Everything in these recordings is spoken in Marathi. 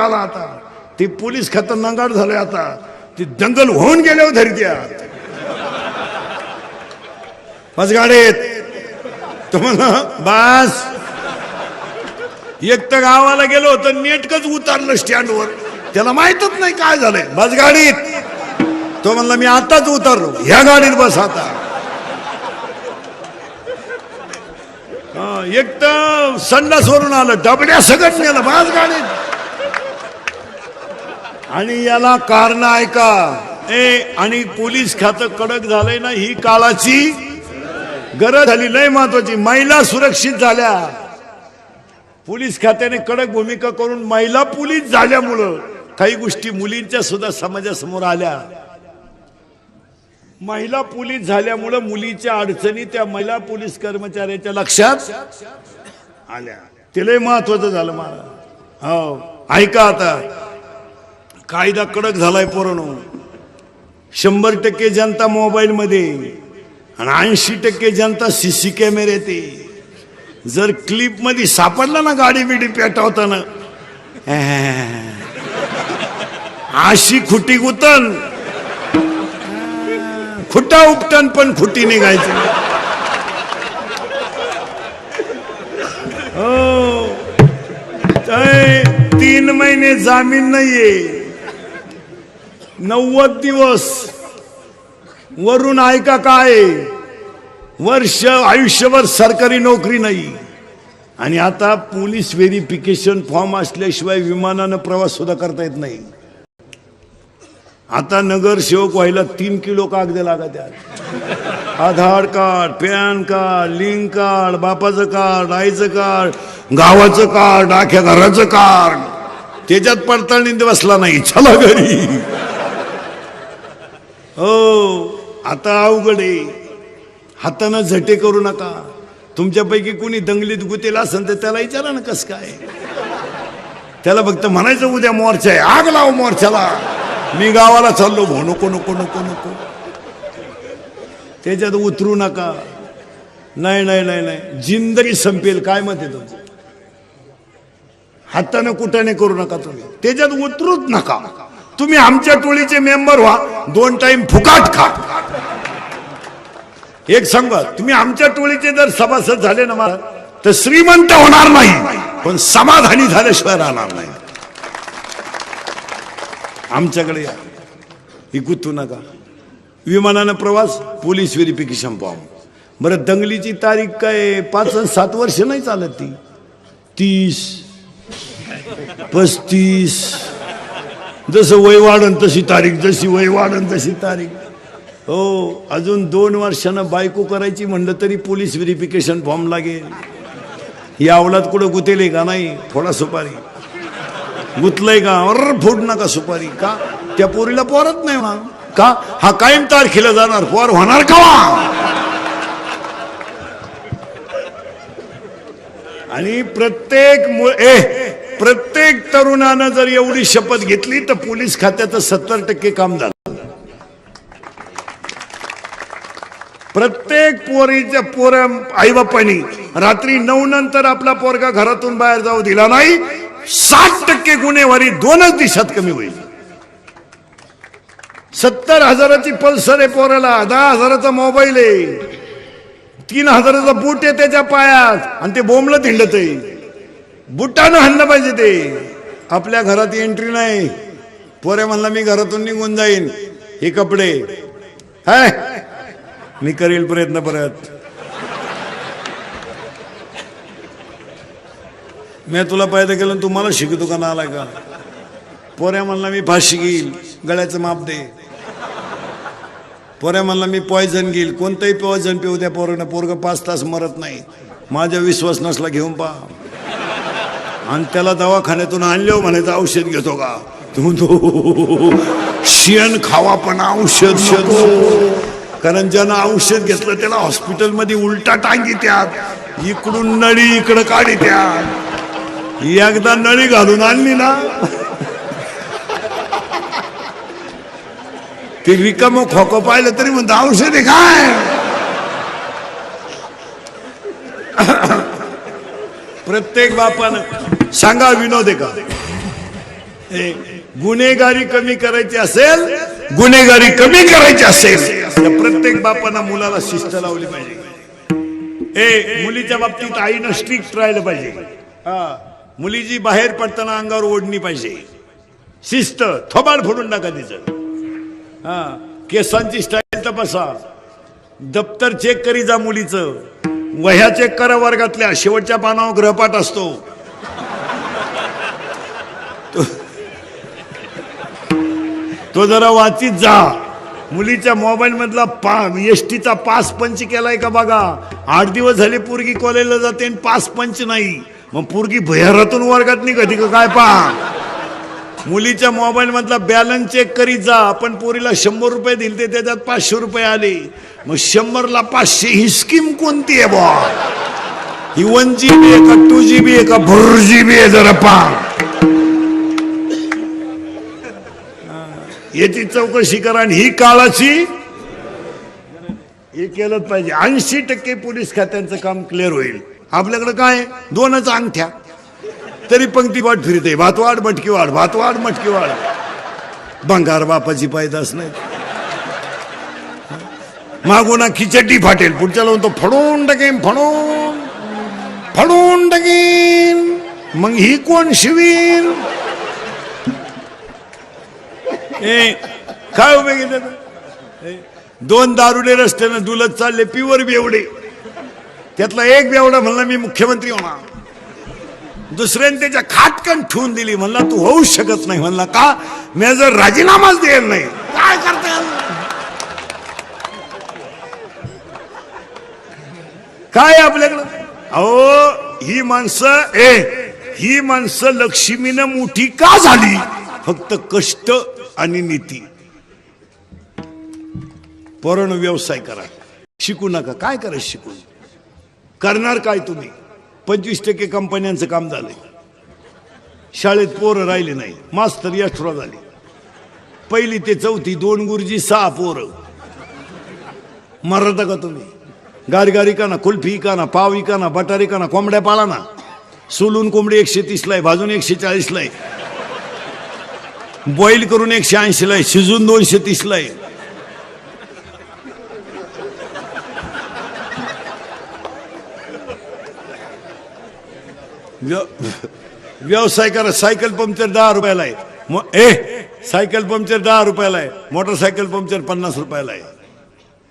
आला आता ते पोलीस खातं नंगाड झालंय आता ते दंगल होऊन गेल्यावर धरत्या बस गाडीत तुम्हाला बस एक तर गावाला गेलो तर नेटकच उतरलं स्टँडवर त्याला माहितच नाही काय झालंय बस गाडीत तो म्हणला मी आताच उतरलो ह्या गाडीत बस आता एक तर संडासवरून आलं डबड्या सगळं नेलं बस गाडीत आणि याला कारण ऐका आणि पोलीस खातं कडक झालंय ना ही काळाची गरज झाली लय महत्वाची महिला सुरक्षित झाल्या पोलीस खात्याने कडक भूमिका करून महिला पोलीस झाल्यामुळं काही गोष्टी मुलींच्या सुद्धा समाजासमोर आल्या महिला पोलीस झाल्यामुळं मुलीच्या अडचणी त्या महिला पोलीस कर्मचाऱ्याच्या लक्षात आल्या ते लय महत्वाचं झालं मला हो ऐका आता कायदा कडक झालाय पोरांनो 100% जनता मोबाईल मध्ये आणि 80% जनता सीसी कॅमेरे ते जर क्लिप मध्ये सापडला ना गाडी बिडी पेटवताना अशी खुटी गुतन खुटा उपटन पण खुटी निघायची हो 3 महिने जामीन नाहीये 90 दिवस वरून ऐका काय वर्ष आयुष्यभर सरकारी नोकरी नाही आणि आता पोलीस व्हेरिफिकेशन फॉर्म असल्याशिवाय विमानानं प्रवास सुद्धा करता येत नाही आता नगरसेवक व्हायला 3 किलो कागद लागतात Aadhaar card PAN card link card बापाचं कार्ड आईचं कार्ड गावाचं कार्ड आख्या घराचं कार्ड त्याच्यात पडताळणी बसला नाही चला घरी हो आता अवघड आहे हातानं झटे करू नका तुमच्यापैकी कोणी दंगलीत गुतेला असेल तर त्याला विचारा ना कस काय त्याला फक्त म्हणायचं उद्या मोर्चा आहे आग लाव मोर्चाला मी गावाला चाललो भाऊ नको नको नको नको त्याच्यात उतरू नका नाही नाही नाही नाही जिंदगी संपेल काय मत आहे तुमचं हातानं कुटाने करू नका तुम्ही त्याच्यात उतरूच नका तुम्ही आमच्या टोळीचे मेंबर व्हा 2 टाइम फुकाट खा एक सांगा तुम्ही आमच्या टोळीचे जर सभासद झाले ना मला तर श्रीमंत होणार नाही पण समाधानी झाल्याशिवाय राहणार नाही आमच्याकडे या गुंतू नका विमानानं प्रवास पोलीस व्हेरिफिकेशन फॉर्म बरं दंगलीची तारीख काय 5 आणि 7 वर्ष नाही चालत ती 30 35 जसं वय वाढन तशी तारीख जशी वय वाढन तशी तारीख हो अजून 2 वर्षानं बायको करायची म्हणलं तरी पोलीस व्हेरिफिकेशन फॉर्म लागेल ही अवलाद कुठं गुतेले का नाही थोडा सुपारी गुतलंय का फोड नका सुपारी का त्या पोरीला पोरत नाही ना का हा कायम तारखेला जाणार पोर होणार का आणि प्रत्येक तरुणानं जर एवढी शपथ घेतली तर पोलीस खात्याचं 70% काम झालं प्रत्येक पोरीच्या आईबापांनी रात्री 9 नंतर आपला पोरगा घरातून बाहेर जाऊ दिला नाही 60% गुन्हेगारी 2च दिवसात कमी होईल 70,000ची पल्सर आहे पोराला 10,000चा मोबाईल आहे 3,000चा बूट आहे त्याच्या पायात आणि ते बोंबलं हिंडत आहे बुटानं हाणलं पाहिजे ते आपल्या घरात एंट्री नाही पोरे म्हणला मी घरातून निघून जाईन हे कपडे हाय मी करेल प्रयत्न परत मी तुला पायदा केलं तुम्हाला शिकतो का नालाय का पोऱ्या म्हणला मी फाशी घेईल गळ्याचं माप दे पोऱ्या म्हणला मी पॉयझन घेईल कोणतंही पॉयझन पिऊ द्या पोरानं पोरग 5 तास मरत नाही माझा विश्वास नसला घेऊन पहा आणि त्याला दवाखान्यातून आणले म्हणायचं औषध घेतो का तू शेण खावा पण औषध कारण ज्यानं औषध घेतलं त्याला हॉस्पिटलमध्ये उलटा टांगी त्यात इकडून नळी इकडं काढी त्यात एकदा नळी घालून आणली ना ते रिकामं खोकं पाहिलं तरी म्हणतं औषध आहे काय प्रत्येक बापानं सांगा विनोद आहे का गुन्हेगारी कमी करायची असेल, गुन्हेगारी कमी करायची असेल तर प्रत्येक बापांना मुलाला शिस्त लावली पाहिजे. मुलीच्या बाबतीत आईनं स्ट्रिक्ट राहिलं पाहिजे. मुलीची बाहेर पडताना अंगावर ओढणी पाहिजे, शिस्त, थोबाड फोडून टाका तिचं. केसांची स्टाईल तपासा, दप्तर चेक करी जा मुलीचं, वह्या चेक करा वर्गातल्या, शेवटच्या पानावर गृहपाठ असतो. तो जरा वाचित जा. मुलीच्या मोबाईल मधला एसटीचा पास पंच केलाय का बघा. 8 दिवस झाले पोरगी कॉलेजला जाते आणि पास पंच नाही, मग पोरगी भैरातून वर्गात निघते का काय पहा. मुलीच्या मोबाईल मधला बॅलन्स चेक करीत जा. आपण पोरीला 100 रुपये दिले, त्याच्यात 500 रुपये आले, मग 100 ला 500 ही स्कीम कोणती आहे बा. ही 1 GB आहे का 2 GB आहे का 4 GB आहे जरा पहा. याची चौकशी करा. आणि ही काळाची हे केलंच पाहिजे. 80% पोलीस खात्यांचं काम क्लिअर होईल. आपल्याकडे काय 2च अंगठ्या, तरी पंक्ती वाट फिरते, भातवाड मटकी वाढ, भातवाड मटकी वाढ. भंगार बापाची पैदास नाही. मागून खिचडी फाटेल, पुढच्या लावून तो फडून टाकेन, फडून टाकेन. मग ही कोण शिवीन. काय उभे गेले. 2 दारुडे रस्त्यानं दुलत चालले, प्युअर बेवडे. त्यातला एक बेवडा म्हणला मी मुख्यमंत्री होणार. दुसऱ्याने त्याच्या खाटकन ठेवून दिली, म्हणला तू होऊ शकत नाही. म्हणला का, मी जर राजीनामाच द्यायला नाही. काय करता काय आपल्याकडं. अहो ही माणसं लक्ष्मीनं मोठी का झाली. फक्त कष्ट आणि नीती. पोरांनो व्यवसाय करा, शिकू नका. काय करा शिकून करणार काय तुम्ही. 25% कंपन्यांचं काम झालंय. शाळेत पोरं राहिले नाही, मास्तर एक्स्ट्रा झाले. 1ली ते 4थी 2 गुरुजी 6 पोरं. मरता का तुम्ही. गारगारी का ना, कुल्फी का ना, पाव का ना, बटारी का ना, कोंबड्या पाळा ना. सोलून कोंबडी 130 ला आहे, भाजून 140 ला आहे, बॉईल करून 180 ला आहे, शिजून 230 ला आहे. व्यवसाय करा. सायकल पंक्चर 10 रुपयाला आहे. सायकल पंक्चर 10 रुपयाला आहे, मोटरसायकल पंक्चर 50 रुपयाला आहे.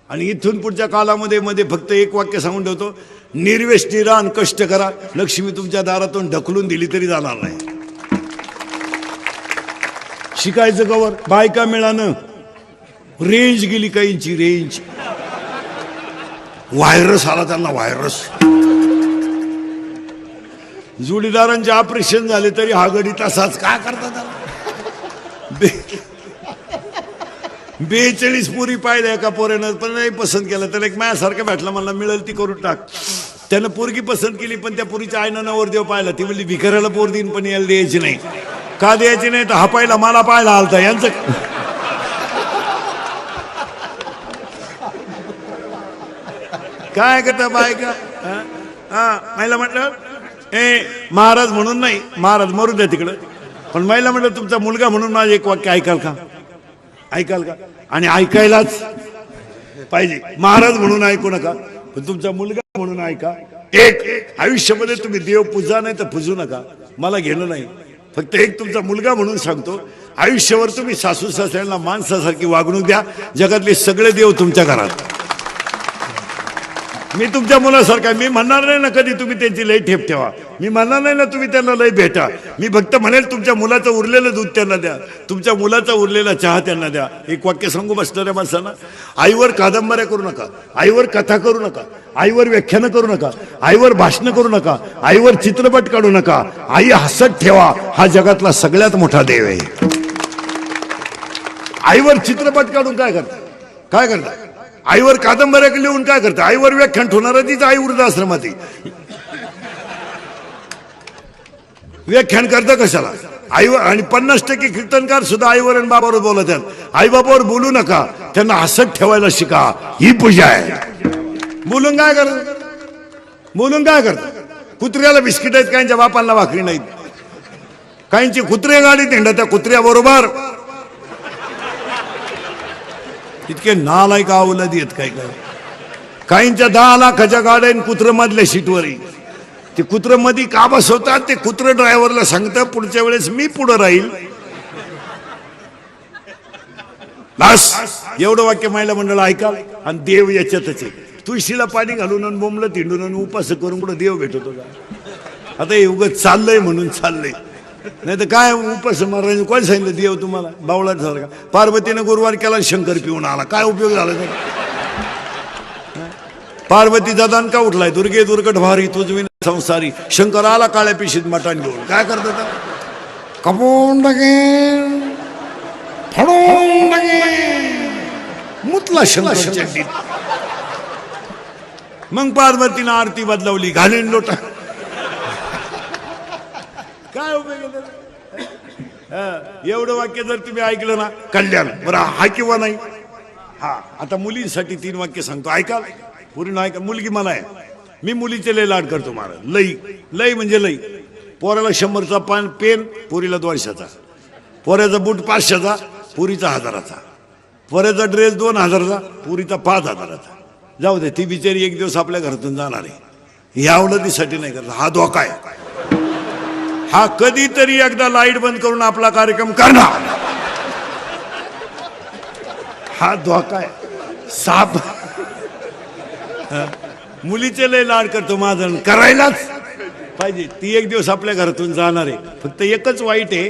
आणि इथून पुढच्या कालामध्ये फक्त एक वाक्य सांगून ठेवतो, निर्वेष्टी रान कष्ट करा, लक्ष्मी तुमच्या दारातून ढकलून दिली तरी जाणार नाही. शिकायचं कवर. बायका मिळानं रेंज गेली, काहींची रेंज. व्हायरस आला त्यांना, व्हायरस. जोडीदारांचे ऑपरेशन झाले तरी हा गडी तसाच. काय करतात त्याला. 42 पोरी पाहिल्या एका पोऱ्यानं, पण नाही पसंत केलं. त्याला एक माझ्यासारखं भेटला, मला मिळेल ती करून टाक. त्यानं पोरगी पसंत केली, पण त्या पोरीच्या आईनं नवरदेव पाहिला. ती म्हणली भिकाऱ्याला पोर देईन पण याला द्यायची नाही. का द्यायची नाही तर हा पाहिला मला पाहिला आलता. यांचं काय करता बायका. महिला म्हटलं महाराज म्हणून नाही, महाराज मरू द्या तिकडं, पण महिला म्हटलं तुमचा मुलगा म्हणून माझं एक वाक्य ऐकाल का. आणि ऐकायलाच पाहिजे. महाराज म्हणून ऐकू नका, पण तुमचा मुलगा म्हणून ऐका. एक आयुष्यामध्ये तुम्ही देव पूजा नाही तर पूजू नका, मला घेणं नाही. फक्त एक तुमचा मुलगा म्हणून सांगतो, आयुष्यावर तुम्ही सासू सासऱ्यांना माणसासारखी वागणूक द्या. जगातले सगळे देव तुमच्या घरात. मी तुमच्या मुलासारखा. मी म्हणणार नाही ना कधी तुम्ही त्यांची लई ठेप ठेवा. मी म्हणणार नाही ना तुम्ही त्यांना लई भेटा. मी फक्त म्हणेल तुमच्या मुलाचं उरलेलं दूध त्यांना द्या, तुमच्या मुलाचा उरलेला चहा त्यांना द्या. एक वाक्य सांगू बसणाऱ्या माणसांना, आईवर कादंबऱ्या करू नका, आईवर कथा करू नका, आईवर व्याख्यानं करू नका, आईवर भाषणं करू नका, आईवर चित्रपट काढू नका. आई हसत ठेवा, हा जगातला सगळ्यात मोठा देव आहे. आईवर चित्रपट काढून काय करता. आईवर कादंबऱ्या लिहून काय करता. आईवर व्याख्यान ठेवणारा तीच आई वृद्धाश्रमात व्याख्यान करता कशाला. आईवर. आणि 50% कीर्तनकार सुद्धा आईवर आणि बाबावर बोलतात. आई बाबावर बोलू नका, त्यांना हसत ठेवायला शिका, ही पूजा आहे. बोलून काय करता. कुत्र्याला बिस्किट आहेत, काहींच्या बापांना भाकरी नाहीत. काहींची कुत्रे गाडीत हिंडा त्या कुत्र्याबरोबर. इतके नालायक अवलादी आहेत काय काय. काहींच्या 10 लाखाच्या गाड्या कुत्र मधल्या सीटवर. ते कुत्र मध्ये का बसवतात ते कुत्र ड्रायव्हरला सांगतं पुढच्या वेळेस मी पुढे राहील. बस एवढं वाक्य महिला मंडळ ऐका. आणि देव याच्यातच आहे. तुळशीला पाणी घालून आणि बोंबलं तिंडून आणि उपास करून कुठं देव भेटतो का. आता हे उगाच चाललंय म्हणून चाललंय. नाही तर काय उपास मारायचं कोण सांगितलं देव तुम्हाला बावळा झाला का. पार्वतीने गुरुवार केला शंकर पिऊन आला काय उपयोग झाला तर. पार्वतीचा दणका उठलाय दुर्गे दुर्गट भारी तुझवी संसारी. शंकर आला काळ्या पिशीत मटण घेऊन काय करत कपून मुतला शंकर. मग पार्वतीनं आरती बदलवली घालीन लोटा. काय उपयोग. एवढं वाक्य जर तुम्ही ऐकलं ना कल्याण. बरं हा किंवा नाही हा. आता मुलींसाठी 3 वाक्य सांगतो ऐका. पूर्ण ऐका. मुलगी मला आहे मी मुलीचे लय लाड करतो. मला लई लई म्हणजे लई. पोराला 100चा पेन पोरीला 200चा. पोऱ्याचा बूट 500चा पुरीचा 1000चा. पोऱ्याचा ड्रेस 2000चा पुरीचा 5000चा. जाऊ दे ती बिचारी एक दिवस आपल्या घरातून जाणार आहे. या अवलतीसाठी नाही करत. हा धोका आहे. हा कधीतरी एकदा लाईट बंद करून आपला कार्यक्रम करणार. हा धोका आहे. साप मुलीचे लय लाड करतो माझा करायलाच पाहिजे. ती एक दिवस आपल्या घरातून जाणार आहे. फक्त एकच वाईट आहे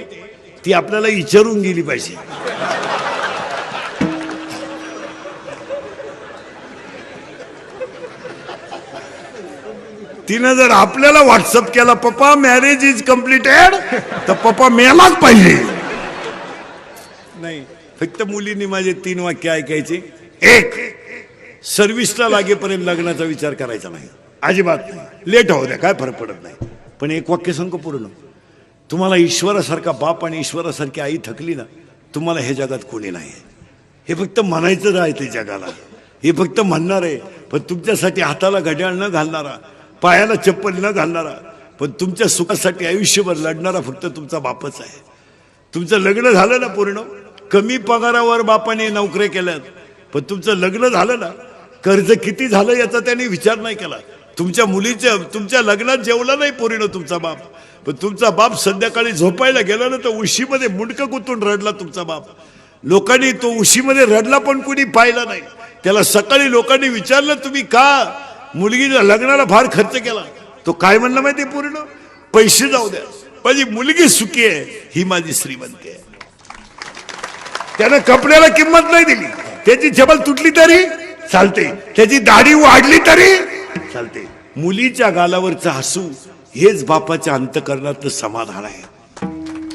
ती आपल्याला विचारून गेली पाहिजे. तिनं जर आपल्याला व्हॉट्सअप केला पप्पा मॅरेज इज कम्प्लिटेड तर पप्पा मेलाच पाहिजे. नाही फक्त मुलींनी माझे 3 वाक्य ऐकायचे. 1 सर्व्हिसला लागेपर्यंत लग्नाचा विचार करायचा नाही अजिबात नाही. लेट होऊ द्या काय फरक पडत नाही. पण 1 वाक्य सांगतो पूर्ण. तुम्हाला ईश्वरासारखा बाप आणि ईश्वरासारखी आई थकली ना तुम्हाला हे जगात कोणी नाही. हे फक्त म्हणायचं राहते जगाला. हे फक्त म्हणणार आहे. पण तुमच्यासाठी हाताला घड्याळ न घालणारा पायाला चप्पल न घालणारा पण तुमच्या सुखासाठी आयुष्यभर लढणारा फक्त तुमचा बापच आहे. तुमचं लग्न झालं ना पूर्ण कमी पगारावर बापाने नोकऱ्या केल्यात पण तुमचं लग्न झालं ना कर्ज किती झालं याचा त्यांनी विचार नाही केला. तुमच्या मुलीच्या तुमच्या लग्नात जेवला नाही पूर्ण तुमचा बाप. पण तुमचा बाप संध्याकाळी झोपायला गेला ना तर उशीमध्ये मुंडकं गुंतून रडला तुमचा बाप. लोकांनी तो उशीमध्ये रडला पण कुणी पाहिला नाही. त्याला सकाळी लोकांनी विचारलं तुम्ही का मुलगीच्या लग्नाला फार खर्च केला. तो काय म्हणला माहिती पूर्ण पैसे जाऊ द्या माझी मुलगी सुखी आहे ही माझी श्रीमंती आहे. त्यानं कपड्याला किंमत नाही दिली. त्याची चपल तुटली तरी चालते. त्याची दाढी वाढली तरी चालते. मुलीच्या गालावरचं हसू हेच बापाच्या अंतकरणातलं समाधान आहे.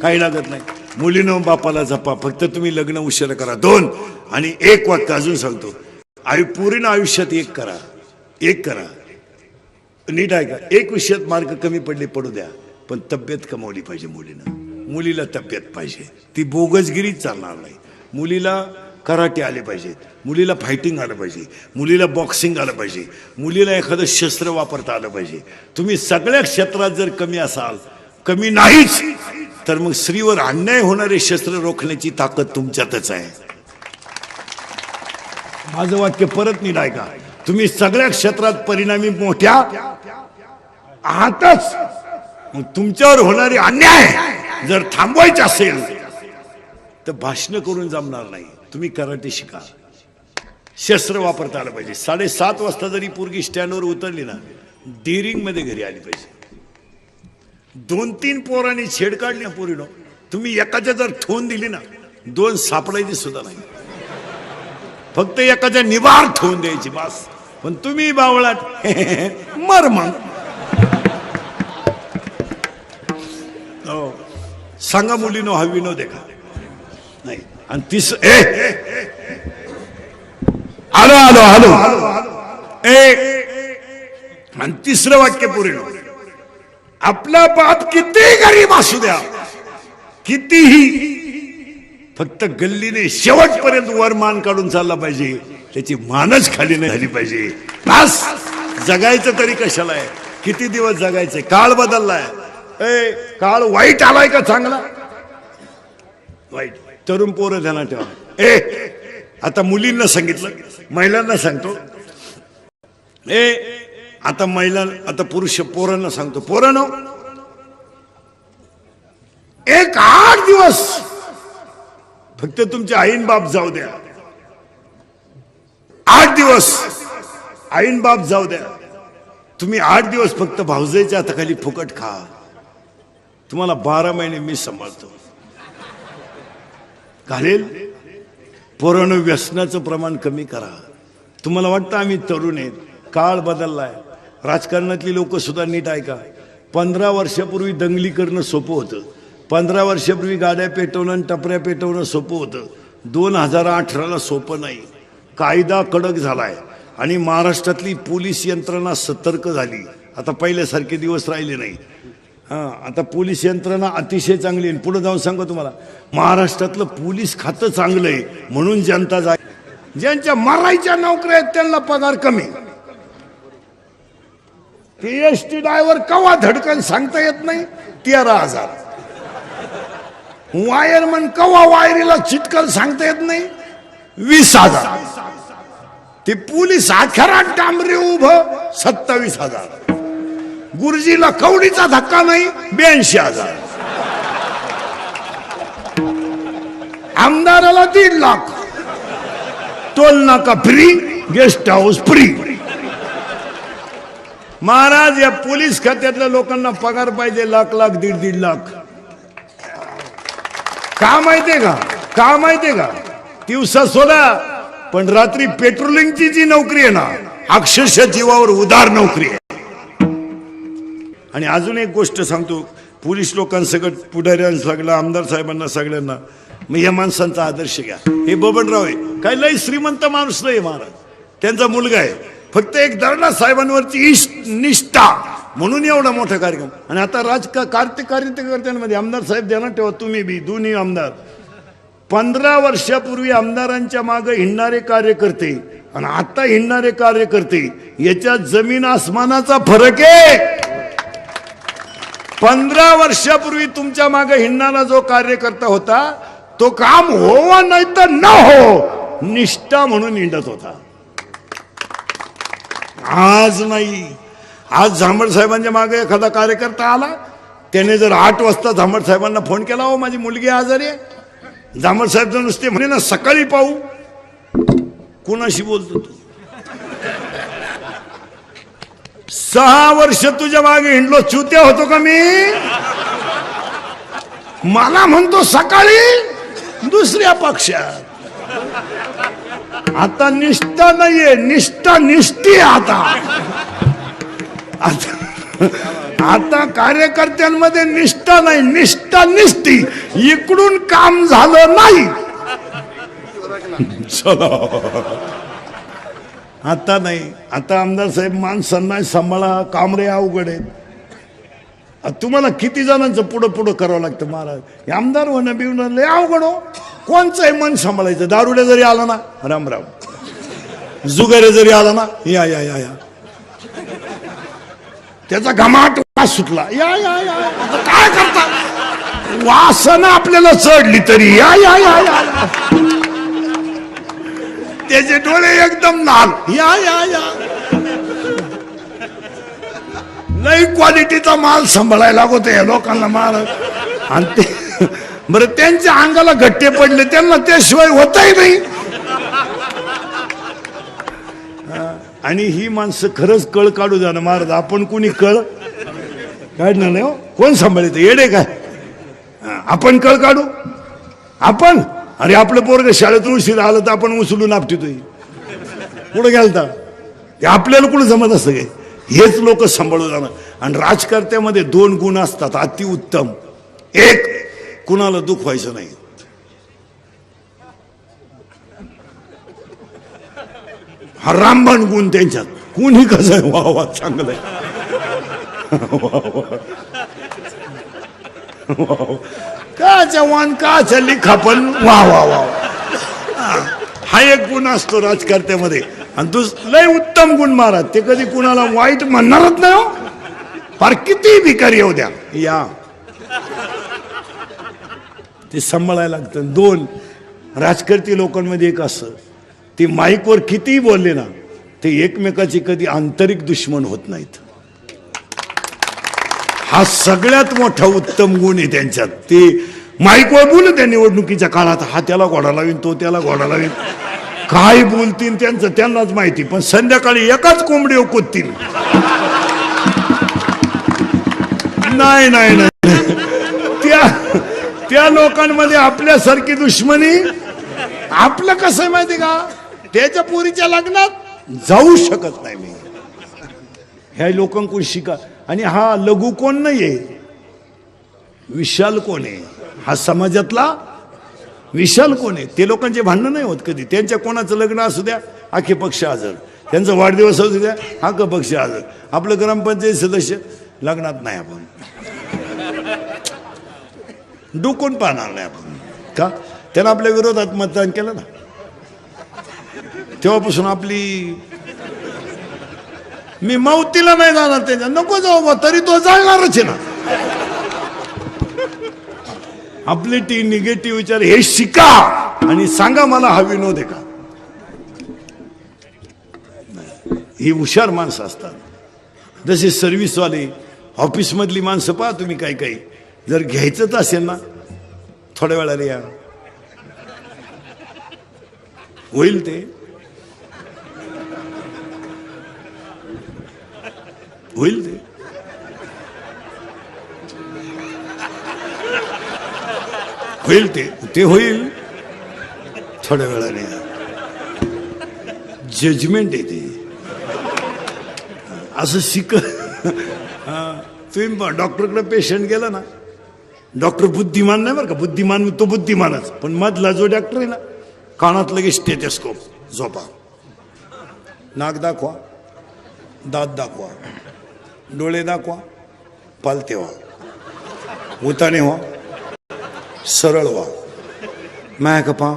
काही लागत नाही. मुलीनं बापाला जपा. फक्त तुम्ही लग्न उशीर करा. 2 आणि 1 वाक्य अजून सांगतो. पूर्ण आयुष्यात 1 करा. 1 करा. नीट आहे का. 1 विषयात मार्क कमी पडले पडू द्या पण तब्येत कमावली पाहिजे मुलीनं. मुलीला तब्येत पाहिजे. ती बोगसगिरीच चालणार नाही. मुलीला कराटे आले पाहिजे. मुलीला फायटिंग आलं पाहिजे. मुलीला बॉक्सिंग आलं पाहिजे. मुलीला एखादं शस्त्र वापरता आलं पाहिजे. तुम्ही सगळ्या क्षेत्रात जर कमी असाल कमी नाहीच तर मग स्त्रीवर अन्याय होणारे शस्त्र रोखण्याची ताकद तुमच्यातच आहे. माझं वाक्य परत नीट ऐका. तुम्ही सगळ्या क्षेत्रात परिणामी मोठ्या आहातच. मग तुमच्यावर होणारे अन्याय जर थांबवायचे असेल तर भाषण करून जमणार नाही. तुम्ही कराटे शिका. शस्त्र वापरता आलं पाहिजे. 7:30 वाजता जरी पोरगी स्टँडवर उतरली ना डेअरिंग मध्ये घरी आली पाहिजे. 2-3 पोरांनी छेड काढली ना पोरीनो तुम्ही एकाच्या जर ठेवून दिली ना 2 सापडायची सुद्धा नाही. फक्त एकाच्या निवार ठेवून द्यायची बस. पण तुम्ही बावळात मर मग. सांगा मुलीनो हा विनोद आहे का नाही. आणि आलो आलो आलो. आणि 3रं वाक्य पूर्ण. आपला बाप किती गरीब असू द्या कितीही फक्त गल्लीने शेवटपर्यंत वर मान काढून चालला पाहिजे. त्याची मानच खाली नाही झाली पाहिजे. बस जगायचं तरी कशाला आहे. किती दिवस जगायचंय. काळ बदललाय. ए काळ वाईट आलाय का चांगला? वाईट. तरुण पोरं ध्यानात ठेवा. आता मुलींना सांगितलं, महिलांना सांगतो. आता आता पुरुष पोरांना सांगतो. पोरांनो, एक 8 दिवस फक्त तुमचे आईन बाप जाऊ द्या. 8 दिवस आईन बाप जाऊ द्या. तुम्ही 8 दिवस फक्त भाऊजाईच्या हाताखाली फुकट खा. तुम्हाला 12 महिने मी सांभाळतो. घालेल. पोरांनो, व्यसनाचं प्रमाण कमी करा. तुम्हाला वाटतं आम्ही तरुण आहेत, काळ बदललाय. राजकारणातली लोक सुद्धा नीट ऐका. 15 वर्षापूर्वी दंगली करणं सोपं होतं. 15 वर्षापूर्वी गाड्या पेटवणं आणि टपऱ्या पेटवणं सोपं होतं. 2018ला सोपं नाही. कायदा कडक झालाय आणि महाराष्ट्रातली पोलीस यंत्रणा सतर्क झाली. आता पहिल्यासारखे दिवस राहिले नाही. आता पोलीस यंत्रणा अतिशय चांगली आहे. पुढे जाऊन सांगतो तुम्हाला, महाराष्ट्रातलं पोलीस खातं चांगलं आहे म्हणून जनता जाय. ज्यांच्या मरायच्या नोकऱ्या आहेत त्यांना पगार कमी. PhD ड्रायव्हर कवा धडकन सांगता येत नाही, 13,000. वायरमन कवा वायरीला चिटकल सांगता येत नाही, 20,000. ते पोलीस आखरात डांबरे उभं 27,000. गुरुजीला कवडीचा धक्का नाही, 82,000. आमदाराला 1.5 लाख. टोल नाका free, guest house free. Maharaj, या पोलीस खात्यातल्या लोकांना पगार पाहिजे लाख लाख, 1.5 लाख. का माहितीये का? का माहितीये का? दिवसा सोडा, पण रात्री पेट्रोलिंगची जी नोकरी आहे ना, अक्षरशः जीवावर उदार नोकरी आहे. आणि अजून एक गोष्ट सांगतो, पोलीस लोकांसकट पुढाऱ्यांना सगळं, आमदार साहेबांना सगळ्यांना, मग या माणसांचा आदर्श घ्या. हे बबनराव आहे, काही लई श्रीमंत माणूस नाही महाराज. त्यांचा मुलगा आहे, फक्त एक दर्डा साहेबांवरची निष्ठा म्हणून एवढा मोठा कार्यक्रम. आणि आता कार्यकर्त्यांमध्ये आमदार साहेब ध्यानात ठेवा, तुम्ही बी दोन्ही आमदार. 15 वर्षापूर्वी आमदारांच्या मागे हिंडणारे कार्यकर्ते आणि आता हिंडणारे कार्यकर्ते याच्यात जमीन आसमानाचा फरक आहे. 15 वर्षापूर्वी तुमच्या मागे हिंडणारा जो कार्यकर्ता होता तो काम हो नाही तर न हो निष्ठा म्हणून हिंडत होता. आज नाही. आज झांबड साहेबांच्या मागे एखादा कार्यकर्ता आला, त्याने जर 8 वाजता झांबड साहेबांना फोन केला, हो माझी मुलगी आजारी आहे, झांबड साहेब जर नुसते म्हणे ना सकाळी पाहू, कोणाशी बोलतो तू? 6 वर्ष तुझ्या मागे हिंडलो, चुत्या होतो का मी? मला म्हणतो सकाळी दुसऱ्या पक्षात. आता निष्ठा नाहीये, निष्ठा निष्ठी. आता कार्यकर्त्यांमध्ये निष्ठा नाही, निष्ठा निष्ठी. इकडून काम झालं नाही, चला. आता नाही. आता आमदार साहेब माणसांना सांभाळा, कामरे अवघड आहेत. तुम्हाला किती जणांचं पुढं पुढं करावं लागतं महाराज. आमदार होणं बिवणं लय अवघड हो. कोणचंही मन सांभाळायचं. दारुडे जरी आला ना, राम राम. जुगारे जरी आला ना, या या या या, त्याचा घमाट वास सुटला, या या या. आता काय करता, वासना आपल्याला चढली तरी या या या या. त्याचे डोळे एकदम लाल, या या या. लई क्वालिटीचा माल सांभाळायला लागतो या लोकांना महाराज. आणि ते बरं, त्यांच्या अंगाला गट्टे पडले, त्यांना त्याशिवाय होतही नाही. आणि ही माणसं खरंच कळ काढू जाणं महाराज. आपण कोणी कळ काढणार नाही हो. कोण सांभाळत येडे काय? आपण कळ काढू आपण. अरे आपलं पोरग शाळेतून उशीर आलं तर आपण उचलून आपटितोय. कुठं गेलता ते आपल्याला कुठं जमत असतं काय? हेच लोक सांभाळू जाणं. आणि राजकारत्यामध्ये 2 गुण असतात अतिउत्तम. एक, कुणाला दुःख व्हायचं नाही. हा रामबाण गुण त्यांच्यात. कुणी कसं आहे, वा वा, चांगलं आहे. काच्या वान काच्या लिखापण, वा वा वा. हा एक गुण असतो राजकारत्यामध्ये. आणि लय उत्तम गुण महाराज, ते कधी कुणाला वाईट म्हणणारच नाही हो. फार किती भिकारी येऊ द्या या, ते सांभाळायला लागतं. 2 राजकारती लोकांमध्ये एक असं, ते माईकवर कितीही बोलले ना ते एकमेकाची कधी आंतरिक दुश्मन होत नाहीत. हा सगळ्यात मोठा उत्तम गुण आहे त्यांच्यात. ते माईकवर बोलू त्या निवडणुकीच्या काळात, हा त्याला घोडा लावीन, तो त्याला घोडा लावीन, काय बोलतील त्यांचं त्यांनाच माहिती. पण संध्याकाळी एकाच कोंबडी कुदतील. नाही नाही नाही, त्या लोकांमध्ये आपल्यासारखी दुश्मनी. आपलं कसं आहे माहिती का, त्याच्या पोरीच्या लग्नात जाऊ शकत नाही मी. ह्या लोकांकडून शिका. आणि हा लघु कोण नाहीये, विशाल कोण आहे, हा समाजातला विशाल कोण आहे. ते लोकांचे भांडणं नाही होत कधी. त्यांच्या कोणाचं लग्न असू द्या आखे पक्ष हजर, त्यांचा वाढदिवस असू द्या आख पक्ष हजर. आपलं ग्रामपंचायत सदस्य लग्नात नाही, आपण डोकून पाहणार नाही आपण. का त्यानं आपल्या विरोधात मतदान केलं ना, तेव्हापासून आपली, मी मौतीला नाही जाणार त्याच्या, नको जाऊ तरी तो जाणारच आहे ना. आपले ती निगेटिव्ह विचार हे शिका आणि सांगा मला हा विनोद आहे का. ही हुशार माणसं असतात. जसे सर्व्हिसवाले, ऑफिसमधली माणसं पहा तुम्ही. काही काही जर घ्यायचंच असेल ना, थोड्या वेळाला या, होईल ते होईल, ते होईल थोड्या वेळाने. जजमेंट येते असं शिक. तुम्ही डॉक्टरकडे पेशंट गेला ना, डॉक्टर बुद्धिमान नाही बरं का, बुद्धिमान तो बुद्धिमानच, पण मधला जो डॉक्टर आहे ना, कानात लगेच स्टेथोस्कोप, झोपा, नाक दाखवा, दात दाखवा, डोळे दाखवा, पालते व्हा, उताने व्हा, सरळ व्हा, माया का पहा,